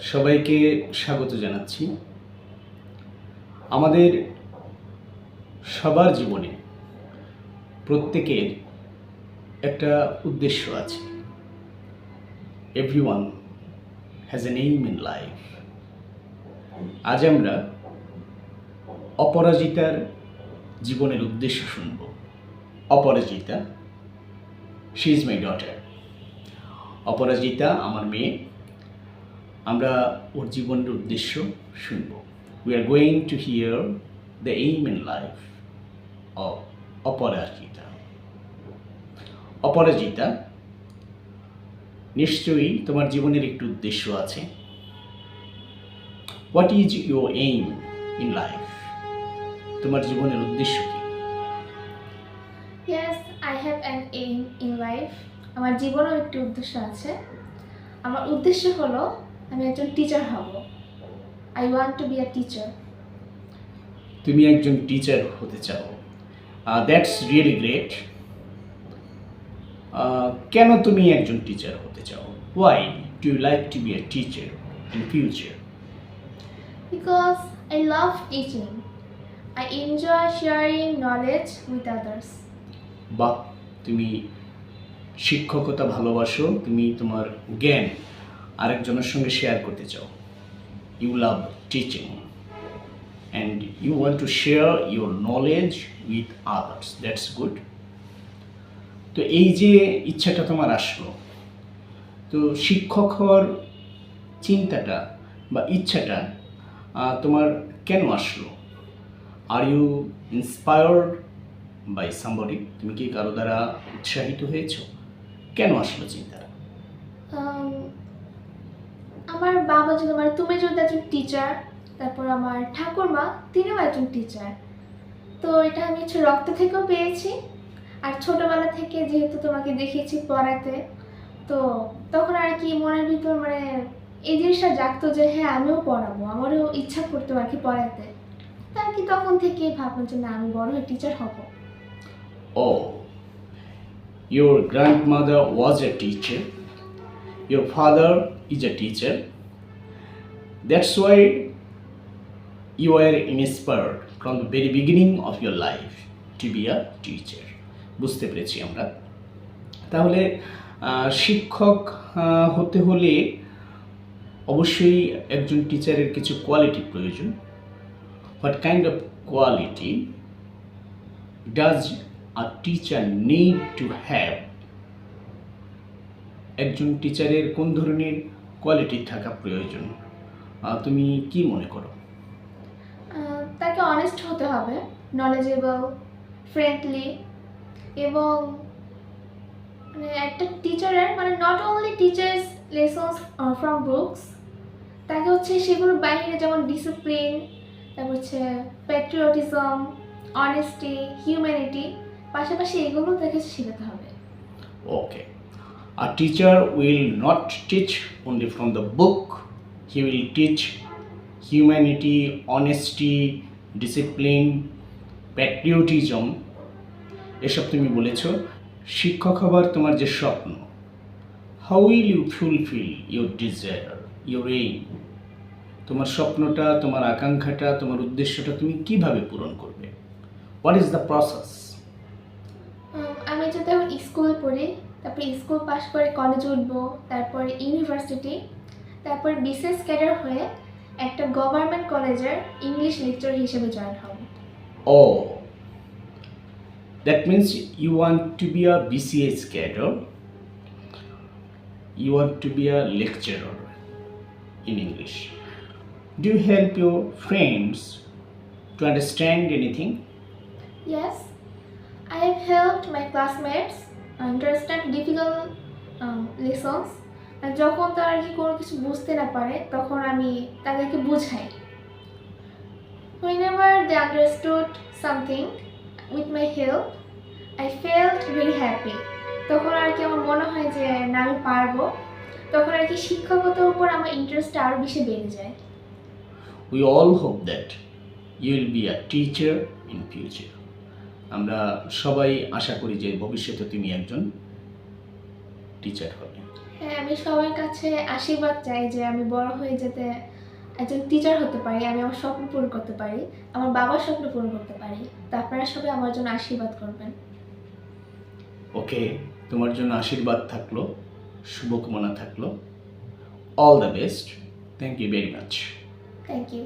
সবাইকে স্বাগত জানাচ্ছি। আমাদের সবার জীবনে প্রত্যেকের একটা উদ্দেশ্য আছে। Everyone has an aim in life. আজ আমরা অপরাজিতার জীবনের উদ্দেশ্য শুনব। অপরাজিতা, শি ইজ মাই ডটার। অপরাজিতা আমার মেয়ে। আমরা ওর জীবনের উদ্দেশ্য শুনব। We are going to hear the aim in life of অপরাজিতা। অপরাজিতা, নিশ্চয়ই তোমার জীবনের একটি উদ্দেশ্য আছে। What is your aim in life? তোমার জীবনের উদ্দেশ্য কি? Yes, I have an aim in life. আমার জীবনের একটি উদ্দেশ্য আছে। আমার উদ্দেশ্য হলো আমি একজন টিচার হব। I want to be a teacher. তুমি একজন টিচার হতে চাও। That's really great. কেন তুমি একজন টিচার হতে চাও? Why do you like to be a teacher in future? Because I love teaching. I enjoy sharing knowledge with others. বাহ, তুমি শিক্ষকতা ভালোবাসো, তুমি তোমার জ্ঞান আরেকজনের সঙ্গে শেয়ার করতে চাও। You love teaching and you want to share your knowledge with others. That's good. তো এই যে ইচ্ছাটা তোমার আসলো, তো শিক্ষক হওয়ার চিন্তাটা বা ইচ্ছাটা তোমার কেন আসলো? Are you inspired by somebody? তুমি কি কারো দ্বারা উৎসাহিত হয়েছো? কেন আসলো চিন্তাটা? আমার বাবা যদি তুমি যদি একজন টিচার, তারপর আমার ঠাকুরমা তিনিও একজন টিচার। তো এটা আমি রক্ত থেকেও পেয়েছি, আর ছোটবেলা থেকে যেহেতু তোমাকে দেখিয়েছি পড়াতে, তো তখন আর কি মনের ভিতর এই জিনিসটা জাগতো যে হ্যাঁ আমিও পড়াবো, আমারও ইচ্ছা করতো আর কি পড়াতে। তা আর কি তখন থেকেই ভাবলাম যে না আমি বড় হয়ে টিচার হব। Oh, your grandmother was a teacher, your father is a teacher. That's why you were inspired from the very beginning of your life to be a teacher. বুঝতে পেরেছি আমরা। তাহলে শিক্ষক হতে হলে অবশ্যই একজন টিচারের কিছু কোয়ালিটি প্রয়োজন। What kind of quality does a teacher need to have? একজন টিচারের কোন ধরনের কোয়ালিটি থাকা প্রয়োজন? তুমি কি মনে করো? তাকে অনেস্ট হতে হবে, নলেজেবল, ফ্রেন্ডলি, এবং একটা টিচারের not only teachers lessons from books, তাকে সেগুলোর বাইরে যেমন ডিসিপ্লিন, তারপর প্যাট্রিয়টিজম, অনেস্টি, হিউম্যানিটি, পাশাপাশি এগুলো তাকে শেখাতে হবে। Okay. A teacher will not teach only from the book. He will teach humanity, honesty, discipline, patriotism. এসব তুমি বলেছো। শিক্ষক হবার তোমার যে স্বপ্ন, how will you fulfill your desire, your aim? তোমার স্বপ্নটা, তোমার আকাঙ্ক্ষাটা, তোমার উদ্দেশ্যটা তুমি কিভাবে পূরণ করবে? What is the process? আমি যদি এখন স্কুল পড়ি, তারপরে স্কুল পাস করে কলেজে উঠবো, তারপরে ইউনিভার্সিটি, তারপরে বিসিএস ক্যাডার হয়ে একটা গভর্নমেন্ট কলেজের ইংলিশ লেকচার হিসেবে জয়েন হব। Oh, that means you want to be a BCS cadre. You want to be a lecturer in English. Do you help your friends to understand anything? Yes, I have helped my classmates understand difficult lessons. আর যখন তারা আর কি কোনো কিছু বুঝতে না পারে তখন আমি তাদেরকে বুঝাই। Whenever they understood something with my help, I felt very happy. তখন আর কি আমার মনে হয় যে না আমি পারবো, তখন আর কি শিক্ষকতার উপর আমার ইন্টারেস্ট আরও বেশি বেড়ে যায়। We all hope that you will be a teacher in future. আমরা সবাই আশা করি যে ভবিষ্যতে তুমি একজন টিচার হবে। হ্যাঁ, আমি সবার কাছে আশীর্বাদ চাই যে আমি বড় হয়ে যেতে একজন টিচার হতে পারি, আমি আমার স্বপ্ন পূরণ করতে পারি, আমার বাবার স্বপ্ন পূরণ করতে পারি। তো আপনারা সবাই আমার জন্য আশীর্বাদ করবেন। ওকে, তোমার জন্য আশীর্বাদ থাকলো, শুভকামনা থাকলো। All the best. Thank you very much. Thank you.